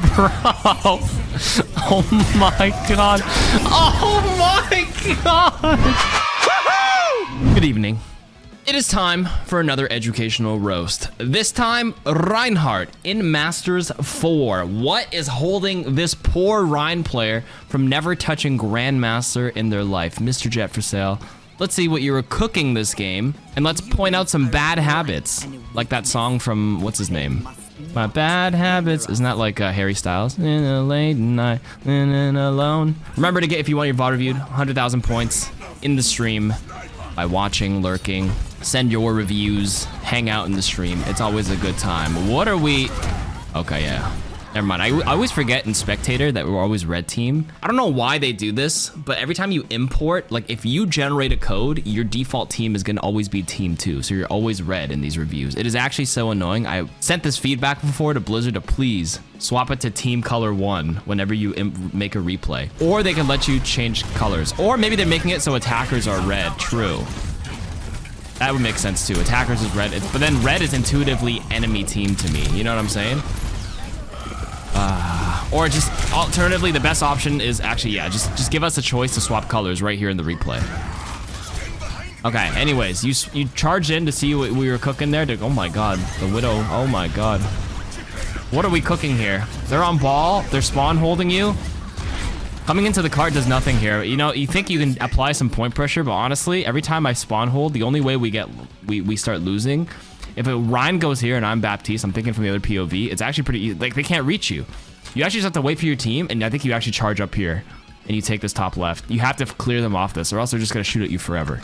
Bro. Oh my god. Oh my god. Good evening. It is time for another educational roast. This time, Reinhardt in Masters 4. What is holding this poor Rein player from never touching Grandmaster in their life? Mr. Jet for sale. Let's see what you were cooking this game, and let's point out some bad habits. Like that song from, what's his name? My bad habits. Isn't that like Harry Styles? In a late night, in alone. Remember to get, if you want your VOD reviewed, 100,000 points in the stream by watching, lurking. Send your reviews, hang out in the stream. It's always a good time. What are we? Okay, yeah. Never mind. I always forget in Spectator that we're always red team. I don't know why they do this, but every time you import, like if you generate a code, your default team is gonna always be team 2. So you're always red in these reviews. It is actually so annoying. I sent this feedback before to Blizzard to please swap it to team color 1 whenever you make a replay. Or they can let you change colors. Or maybe they're making it so attackers are red. True. That would make sense too. Attackers is red, but then red is intuitively enemy team to me. You know what I'm saying? Or just alternatively, the best option is actually, yeah, just give us a choice to swap colors right here in the replay. Okay, anyways, you charged in to see what we were cooking there. Oh my god, the Widow, oh my god. What are we cooking here? They're on ball, they're spawn holding you. Coming into the cart does nothing here. You know, you think you can apply some point pressure, but honestly, every time I spawn hold, the only way we start losing, if a Rein goes here and I'm Baptiste, I'm thinking from the other POV, it's actually pretty easy. Like, they can't reach you. You actually just have to wait for your team, and I think you actually charge up here, and you take this top left. You have to clear them off this, or else they're just gonna shoot at you forever.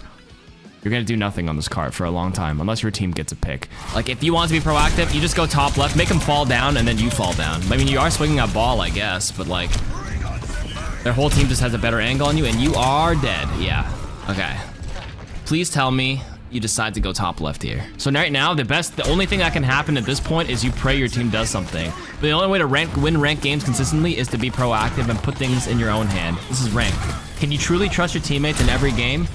You're gonna do nothing on this cart for a long time, unless your team gets a pick. Like, if you want to be proactive, you just go top left, make them fall down, and then you fall down. I mean, you are swinging a ball, I guess, but like, their whole team just has a better angle on you, and you are dead. Yeah. Okay. Please tell me you decide to go top left here. So right now, the only thing that can happen at this point is you pray your team does something. But the only way to win ranked games consistently is to be proactive and put things in your own hand. This is ranked. Can you truly trust your teammates in every game?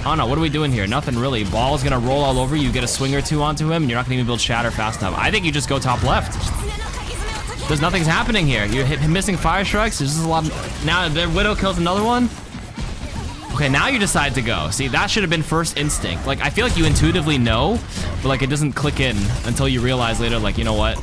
Oh no, what are we doing here? Nothing really. Ball's gonna roll all over you, get a swing or two onto him, and you're not gonna even build shatter fast enough. I think you just go top left. There's nothing's happening here. You're missing fire strikes. There's just a lot of, now their Widow kills another one. Okay, now you decide to go. See, that should have been first instinct. Like, I feel like you intuitively know, but like it doesn't click in until you realize later, like, you know what?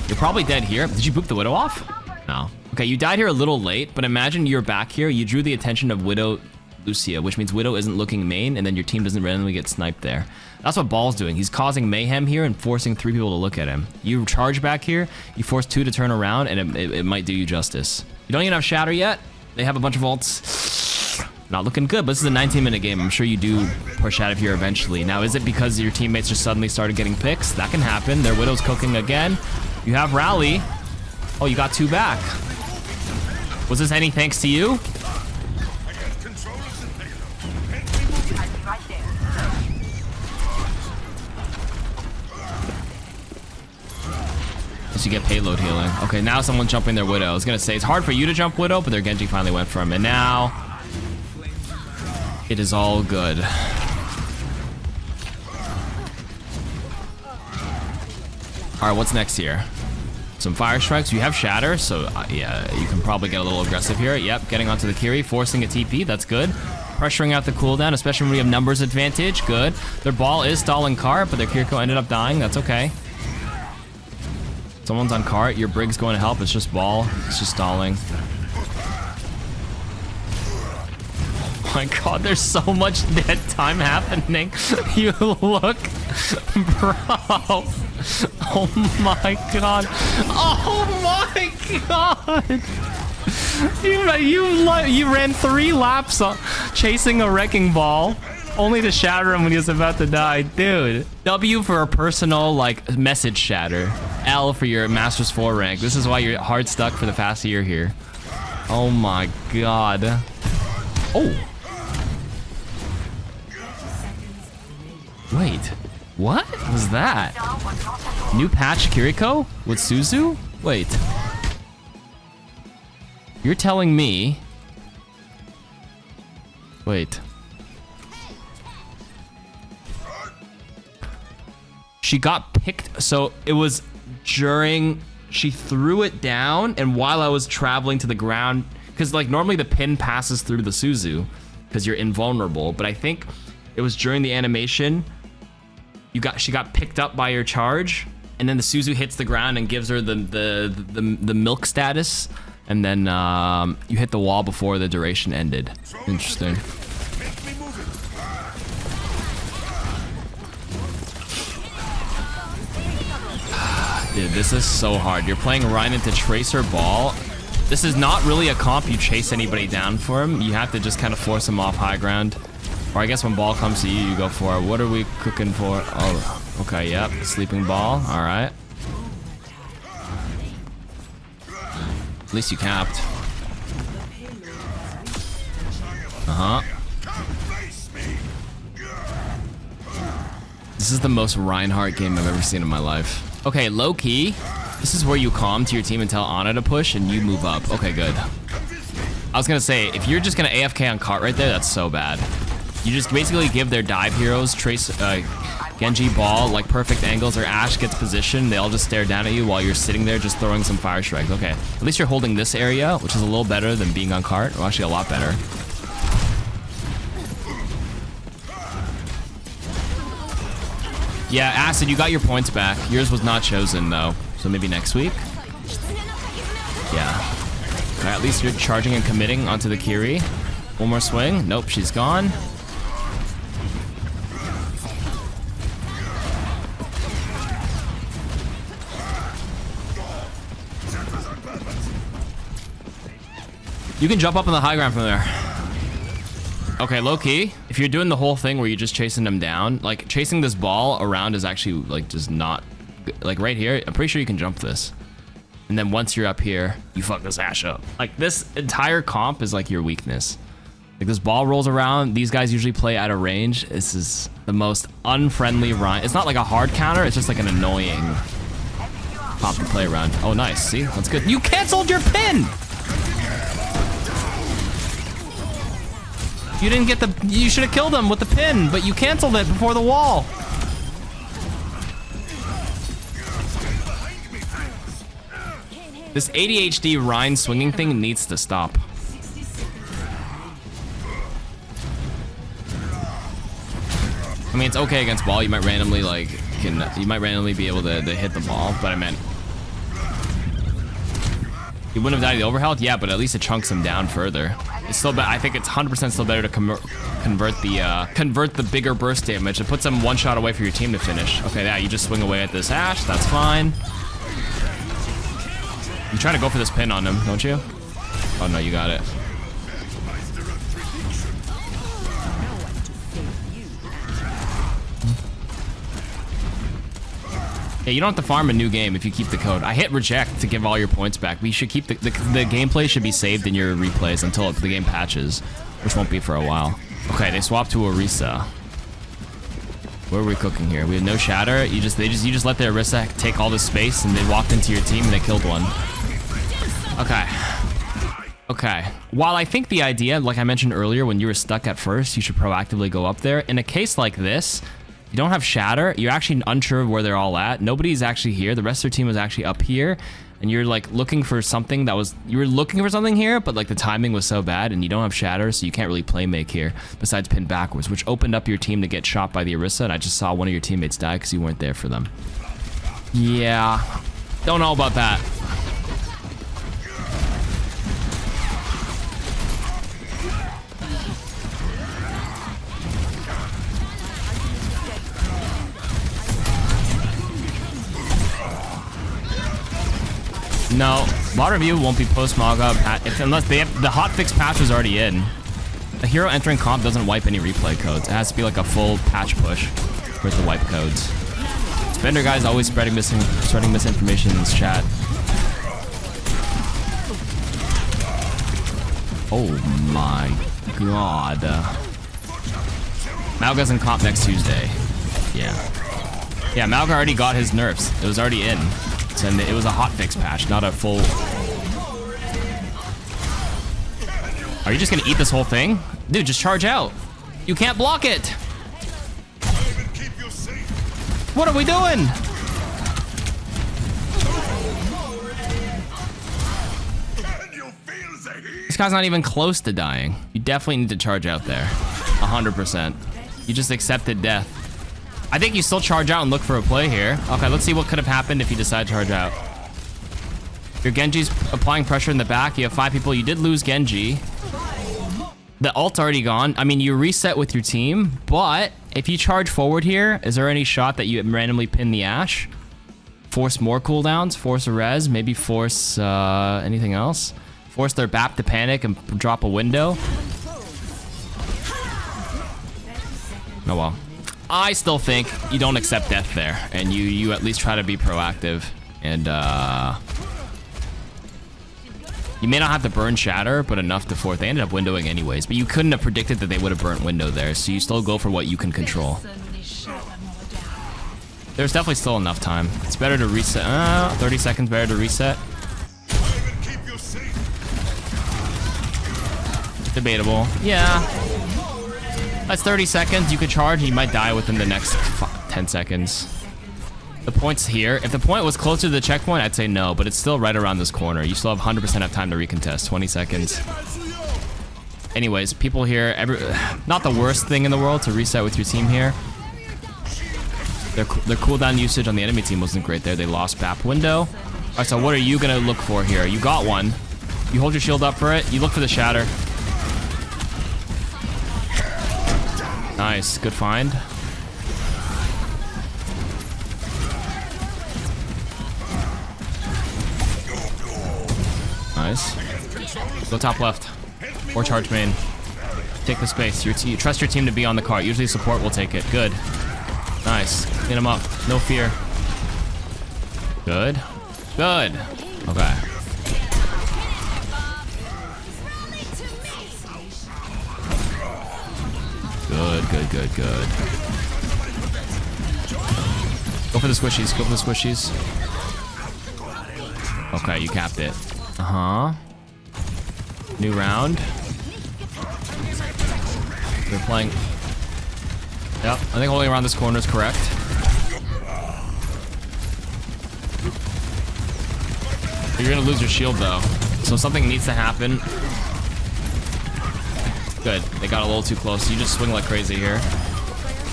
You're probably dead here. Did you boop the Widow off? No. Okay, you died here a little late, but imagine you're back here. You drew the attention of Widow Lucia, which means Widow isn't looking main, and then your team doesn't randomly get sniped there. That's what Ball's doing. He's causing mayhem here and forcing 3 people to look at him. You charge back here, you force 2 to turn around, and it might do you justice. You don't even have shatter yet. They have a bunch of ults. Not looking good, but this is a 19-minute game. I'm sure you do push out of here eventually. Now, is it because your teammates just suddenly started getting picks? That can happen. Their Widow's cooking again. You have Rally. Oh, you got 2 back. Was this any thanks to you? You get payload healing. Okay, now someone's jumping their Widow. I was gonna say, it's hard for you to jump Widow, but their Genji finally went for him. And now, it is all good. All right, what's next here? Some fire strikes. You have shatter, so yeah, you can probably get a little aggressive here. Yep, getting onto the Kiri, forcing a TP. That's good. Pressuring out the cooldown, especially when we have numbers advantage. Good. Their ball is stalling cart, but their KarQ ended up dying. That's okay. Someone's on cart, your Brig's going to help. It's just ball, it's just stalling. Oh my god, there's so much dead time happening. You look, bro. Oh my god. Oh my god. You ran 3 laps chasing a wrecking ball, only to shatter him when he was about to die. Dude. W for a personal, like, message shatter. L for your Masters 4 rank. This is why you're hard stuck for the past year here. Oh my god. Oh. Wait. What was that? New patch Kiriko with Suzu? Wait. You're telling me... Wait. She got picked, so it was she threw it down, and while I was traveling to the ground, because like normally the pin passes through the Suzu because you're invulnerable, but I think it was during the animation she got picked up by your charge, and then the Suzu hits the ground and gives her the milk status, and then you hit the wall before the duration ended. Interesting. Dude, this is so hard. You're playing Reinhardt into Tracer Ball. This is not really a comp you chase anybody down for him. You have to just kind of force him off high ground. Or I guess when ball comes to you, you go for it. What are we cooking for? Oh, okay, yep. Sleeping ball. All right. At least you capped. Uh-huh. This is the most Reinhardt game I've ever seen in my life. Okay, low key. This is where you calm to your team and tell Ana to push and you move up. Okay, good. I was gonna say, if you're just gonna AFK on cart right there, that's so bad. You just basically give their dive heroes, Trace, Genji ball, like perfect angles, or Ashe gets positioned. They all just stare down at you while you're sitting there just throwing some fire strikes. Okay, at least you're holding this area, which is a little better than being on cart. Well, actually a lot better. Yeah, Acid, you got your points back. Yours was not chosen, though. So maybe next week? Yeah. Okay, at least you're charging and committing onto the Kiri. One more swing. Nope, she's gone. You can jump up on the high ground from there. Okay, low key, if you're doing the whole thing where you're just chasing them down, like chasing this ball around is actually like just not, like right here, I'm pretty sure you can jump this. And then once you're up here, you fuck this Ashe up. Like this entire comp is like your weakness. Like this ball rolls around, these guys usually play out of range. This is the most unfriendly run. It's not like a hard counter, it's just like an annoying comp to play around. Oh nice, see, that's good. You canceled your pin! You didn't get the, you should have killed him with the pin, but you canceled it before the wall. This ADHD Rhine swinging thing needs to stop. I mean, it's okay against ball. You might randomly like, you might randomly be able to hit the ball, but I meant, you wouldn't have died to the overhealth? Yeah, but at least it chunks him down further. It's still I think it's 100% still better to convert the bigger burst damage. It puts them one shot away for your team to finish. Okay, yeah, you just swing away at this Ashe. That's fine. You try to go for this pin on him, don't you? Oh no, you got it. Yeah, you don't have to farm a new game if you keep the code. I hit reject to give all your points back, but you should keep the gameplay should be saved in your replays until the game patches, which won't be for a while. Okay, they swapped to Orisa. What are we cooking here? We have no shatter. You just let the Orisa take all this space, and they walked into your team and they killed one. Okay. Okay. While I think the idea, like I mentioned earlier, when you were stuck at first, you should proactively go up there. In a case like this, you don't have shatter. You're actually unsure of where they're all at. Nobody's actually here. The rest of their team was actually up here, and you're like looking for something that was, you were looking for something here, but like the timing was so bad, and you don't have shatter, so you can't really play make here besides pin backwards, which opened up your team to get shot by the Orisa, and I just saw one of your teammates die because you weren't there for them. Yeah, don't know about that. No, water view won't be post Maga unless they have the hotfix patch was already in. A hero entering comp doesn't wipe any replay codes. It has to be like a full patch push for it to wipe codes. Spender guy's always spreading misinformation in this chat. Oh my god. Malga's in comp next Tuesday. Yeah. Yeah, Malga already got his nerfs. It was already in. And it was a hotfix patch, not a full. Are you just gonna eat this whole thing? Dude, just charge out. You can't block it. What are we doing? guy's not even close to dying. You definitely need to charge out there. 100%. You just accepted death. I think you still charge out and look for a play here. Okay, let's see what could have happened if you decide to charge out. Your Genji's applying pressure in the back. You have 5 people. You did lose Genji. The ult's already gone. I mean, you reset with your team, but if you charge forward here, is there any shot that you randomly pin the Ashe? Force more cooldowns, force a res, maybe force anything else? Force their BAP to panic and drop a window? Oh well. I still think you don't accept death there, and you at least try to be proactive. And you may not have to burn shatter, but enough to force. They ended up windowing anyways, but you couldn't have predicted that they would have burnt window there, so you still go for what you can control. There's definitely still enough time. It's better to reset. 30 seconds better to reset. Debatable. Yeah. That's 30 seconds. You could charge and you might die within the next 10 seconds. The point's here. If the point was closer to the checkpoint, I'd say no, but it's still right around this corner. You still have 100% of time to recontest. 20 seconds. Anyways, people here, not the worst thing in the world to reset with your team here. Their cooldown usage on the enemy team wasn't great there. They lost BAP window. All right, so what are you gonna look for here? You got one. You hold your shield up for it. You look for the shatter. Nice, good find. Nice. Go top left. Or charge main. Take the space. You trust your team to be on the cart. Usually support will take it. Good. Nice. Clean him up. No fear. Good. Good. Okay. Good, good, good, good. Go for the squishies. Go for the squishies. Okay, you capped it. Uh-huh. New round. They're playing. Yep, I think holding around this corner is correct. You're gonna lose your shield though. So something needs to happen. Good, they got a little too close. You just swing like crazy here.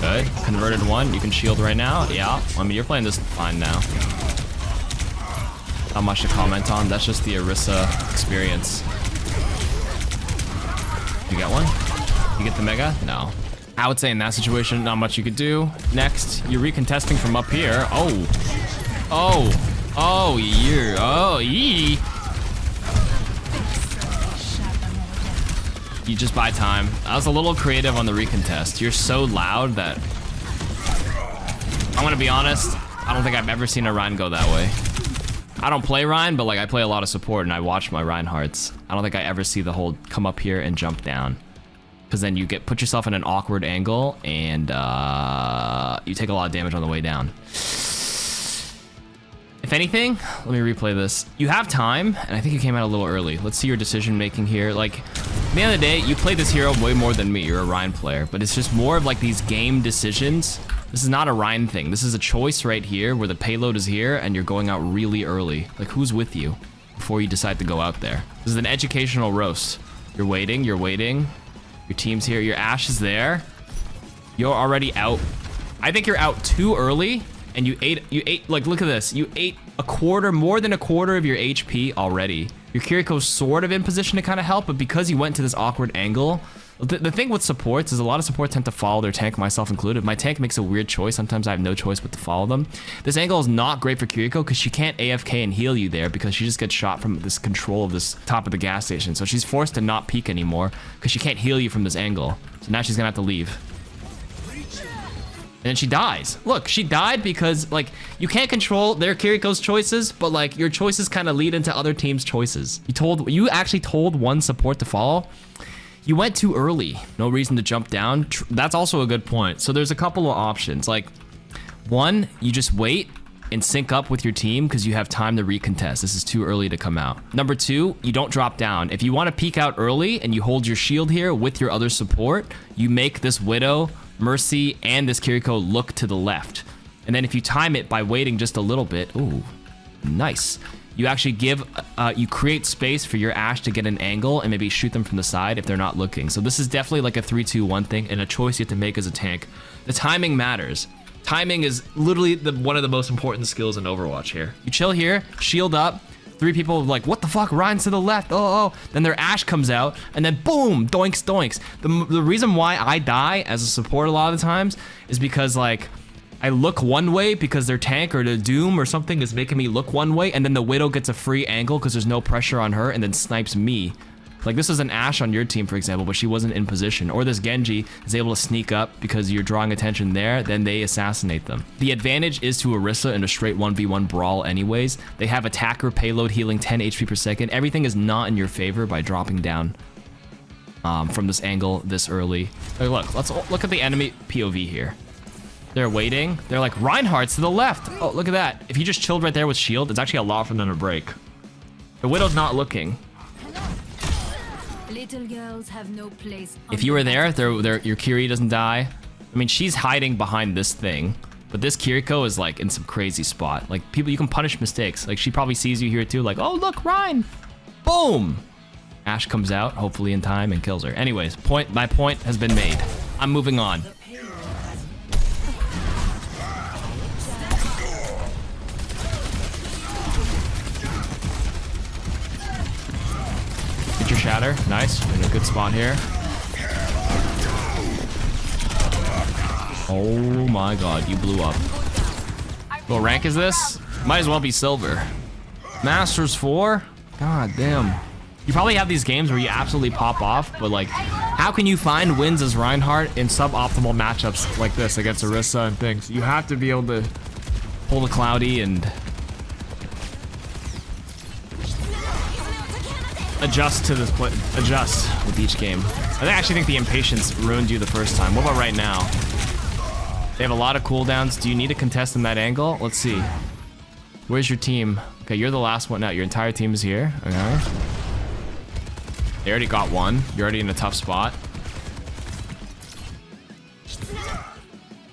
Good, converted one. You can shield right now. Yeah, I mean, you're playing this fine now. Not much to comment on. That's just the Orisa experience. You get one? You get the mega? No. I would say in that situation, not much you could do. Next, you're recontesting from up here. Oh. Oh. Oh, you're... Oh, yee. You just buy time. I was a little creative on the recontest. You're so loud that... I'm gonna be honest, I don't think I've ever seen a Rein go that way. I don't play Rein, but like I play a lot of support and I watch my Reinhardts. I don't think I ever see the whole come up here and jump down. Because then you put yourself in an awkward angle and you take a lot of damage on the way down. If anything, let me replay this. You have time, and I think you came out a little early. Let's see your decision making here. Like, at the end of the day, you play this hero way more than me. You're a Rein player, but it's just more of like these game decisions. This is not a Rein thing. This is a choice right here where the payload is here and you're going out really early. Like, who's with you before you decide to go out there? This is an educational roast. You're waiting, you're waiting. Your team's here, your Ashe is there. You're already out. I think you're out too early and you ate, like, look at this. You ate more than a quarter of your HP already. Your KarQ's sort of in position to kind of help, but because you went to this awkward angle, the thing with supports is a lot of supports tend to follow their tank, myself included. My tank makes a weird choice. Sometimes I have no choice but to follow them. This angle is not great for KarQ because she can't AFK and heal you there because she just gets shot from this control of this top of the gas station. So she's forced to not peek anymore because she can't heal you from this angle. So now she's gonna have to leave. And then she dies. Look, she died because, like, you can't control their KarQ's choices, but, like, your choices kind of lead into other teams' choices. You actually told one support to follow. You went too early. No reason to jump down. That's also a good point. So there's a couple of options. Like, one, you just wait and sync up with your team because you have time to recontest. This is too early to come out. Number two, you don't drop down. If you want to peek out early and you hold your shield here with your other support, you make this Widow, Mercy, and this KarQ look to the left. And then if you time it by waiting just a little bit, ooh, Nice. You actually give, you create space for your Ashe to get an angle and maybe shoot them from the side if they're not looking. So this is definitely like a 3-2-1 thing and a choice you have to make as a tank. The timing matters. Timing is literally one of the most important skills in Overwatch here. You chill here, shield up, 3 people like, what the fuck, Ryan's to the left, oh. Then their Ashe comes out, and then boom, doinks, doinks. The reason why I die as a support a lot of the times is because like, I look one way because their tank or the Doom or something is making me look one way, and then the Widow gets a free angle because there's no pressure on her and then snipes me. Like this is an Ashe on your team, for example, but she wasn't in position. Or this Genji is able to sneak up because you're drawing attention there, then they assassinate them. The advantage is to Orisa in a straight 1v1 brawl anyways. They have attacker payload healing 10 HP per second. Everything is not in your favor by dropping down from this angle this early. Hey, look, let's look at the enemy POV here. They're waiting. They're like, Reinhardt's to the left. Oh, look at that. If you just chilled right there with shield, it's actually a lot for them to break. The Widow's not looking. Little girls have no place. If you were there, your Kiri doesn't die. I mean, she's hiding behind this thing, but this Kiriko is like in some crazy spot. Like people, you can punish mistakes. Like she probably sees you here too. Like, oh look, Ryan. Boom. Ashe comes out, hopefully in time, and kills her. Anyways, my point has been made. I'm moving on. Get your shatter. Nice. We're in a good spot here. Oh my god, you blew up. What rank is this? Might as well be silver. Masters 4? God damn. You probably have these games where you absolutely pop off, but like, how can you find wins as Reinhardt in suboptimal matchups like this against Orisa and things? You have to be able to hold a cloudy and adjust to this play, adjust with each game. I actually think the impatience ruined you the first time. What about right now? They have a lot of cooldowns. Do you need a contest in that angle? Let's see. Where's your team? Okay, you're the last one out. Your entire team is here. Okay. They already got one. You're already in a tough spot.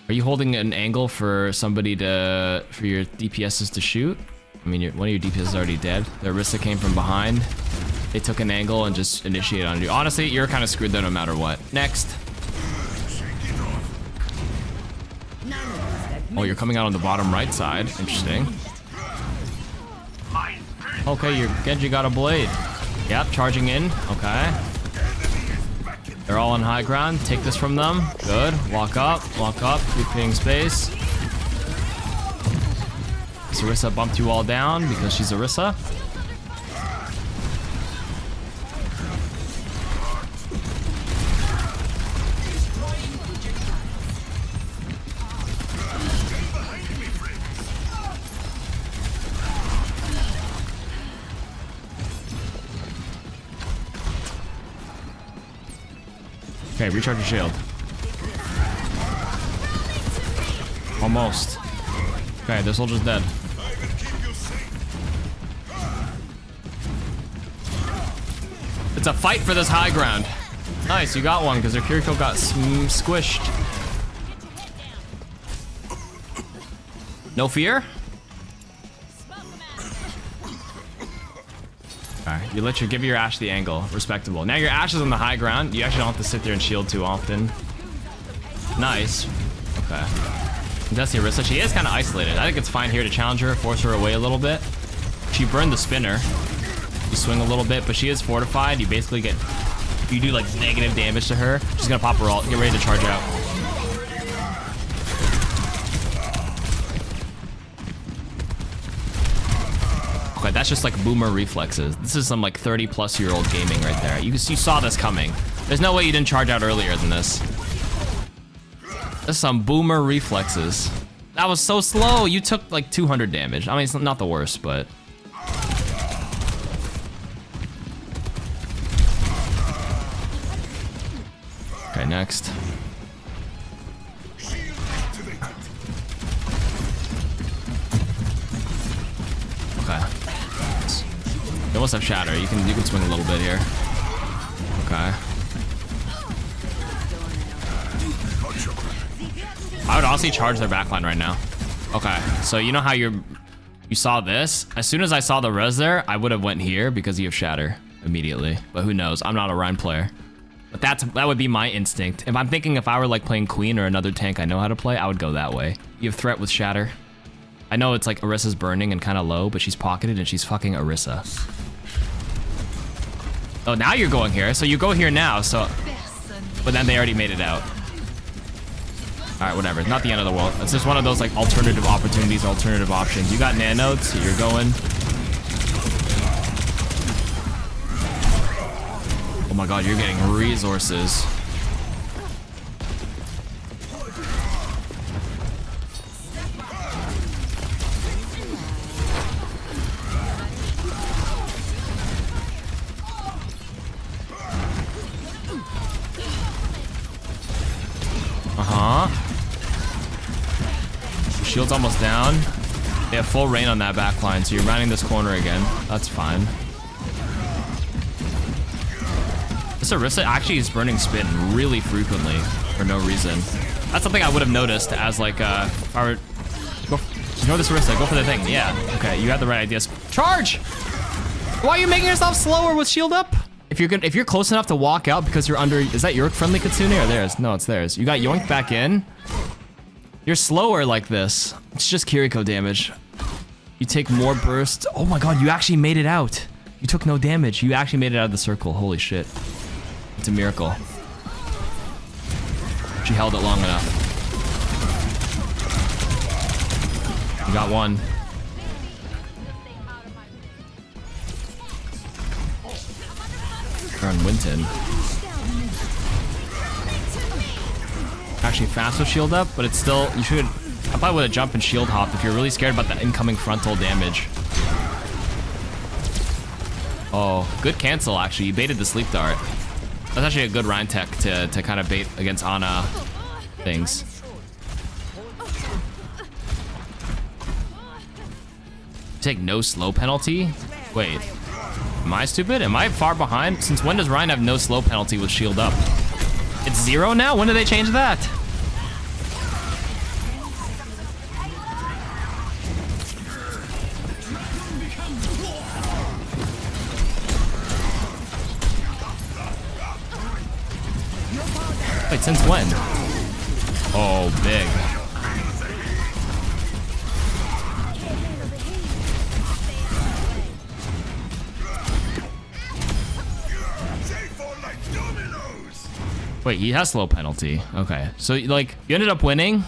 Are you holding an angle for somebody to, for your DPSs to shoot? I mean, one of your DPS is already dead. The Orisa came from behind. They took an angle and just initiated on you. Honestly, you're kind of screwed though no matter what. Next. Oh, you're coming out on the bottom right side. Interesting. Okay, your Genji got a blade. Yep, charging in. Okay. They're all on high ground. Take this from them. Good. Walk up, keeping space. Orisa bumped you all down because she's Orisa. Okay, recharge your shield. Almost. Okay, this soldier's dead. It's a fight for this high ground. Nice, you got one because their KarQ got squished. No fear? Alright, you give your Ashe the angle. Respectable. Now your Ashe is on the high ground. You actually don't have to sit there and shield too often. Nice. Okay. That's the Orisa. She is kind of isolated. I think it's fine here to challenge her, force her away a little bit. She burned the spinner. You swing a little bit, but she is fortified. You basically get, you do like negative damage to her. She's gonna pop her ult. Get ready to charge out. Okay, that's just like boomer reflexes. This is some like 30-plus-year-old gaming right there. You saw this coming. There's no way you didn't charge out earlier than this. That's some boomer reflexes. That was so slow. You took like 200 damage. I mean, it's not the worst, but. Okay, next. Okay. You almost have shatter. You can swing a little bit here. Okay. I would honestly charge their backline right now. Okay, so you know how you're You saw this? As soon as I saw the res there, I would have went here because you have shatter immediately. But who knows? I'm not a Rein player. But that would be my instinct. If I'm thinking if I were like playing Queen or another tank I know how to play, I would go that way. You have threat with shatter. I know it's like Orisa's burning and kind of low, but she's pocketed and she's fucking Orisa. Oh, now you're going here. So you go here now, so... But then they already made it out. Alright, whatever. Not the end of the world. It's just one of those like alternative opportunities, alternative options. You got nanos, so you're going. Oh my god, you're getting resources. Shield's almost down. They have full rain on that back line, so you're rounding this corner again. That's fine. This Orisa actually is burning spin really frequently for no reason. That's something I would have noticed as like if I were ignore this Orisa, go for the thing. Yeah. Okay, you had the right ideas. Charge! Why are you making yourself slower with shield up? If you're close enough to walk out because you're under, is that your friendly Kitsune or theirs? No, it's theirs. You got yoinked back in. You're slower like this. It's just Kiriko damage. You take more burst. Oh my god, you actually made it out. You took no damage. You actually made it out of the circle. Holy shit. It's a miracle. She held it long enough. You got one. You're on Winton. Actually fast with shield up, but it's still, you should, I probably would have jumped and shield hopped if you're really scared about that incoming frontal damage. Oh, good cancel actually. You baited the sleep dart. That's actually a good Rein tech to kind of bait against Ana things. Take no slow penalty? Wait, am I stupid? Am I far behind? Since when does Rein have no slow penalty with shield up? It's 0 now? When did they change that? Wait, since when? Oh, big. Wait, he has slow penalty. Okay, so like you ended up winning.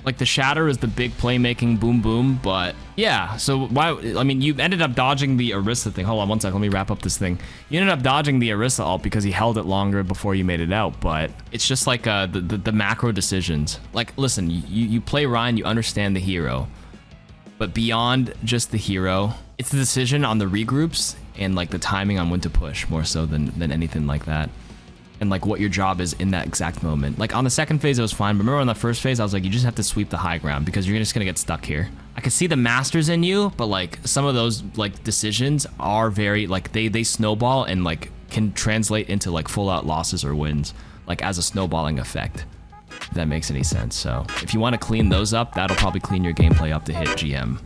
Like the shatter is the big playmaking boom boom, but yeah. So why? I mean, you ended up dodging the Orisa thing. Hold on one second. Let me wrap up this thing. You ended up dodging the Orisa ult because he held it longer before you made it out. But it's just like the macro decisions. Like, listen, you play Rein, you understand the hero, but beyond just the hero, it's the decision on the regroups and like the timing on when to push more so than anything like that. And like what your job is in that exact moment. Like on the second phase, it was fine. But remember on the first phase, I was like, you just have to sweep the high ground because you're just gonna get stuck here. I could see the masters in you, but like some of those like decisions are very like they snowball and like can translate into like full out losses or wins, like as a snowballing effect. If that makes any sense. So if you want to clean those up, that'll probably clean your gameplay up to hit GM.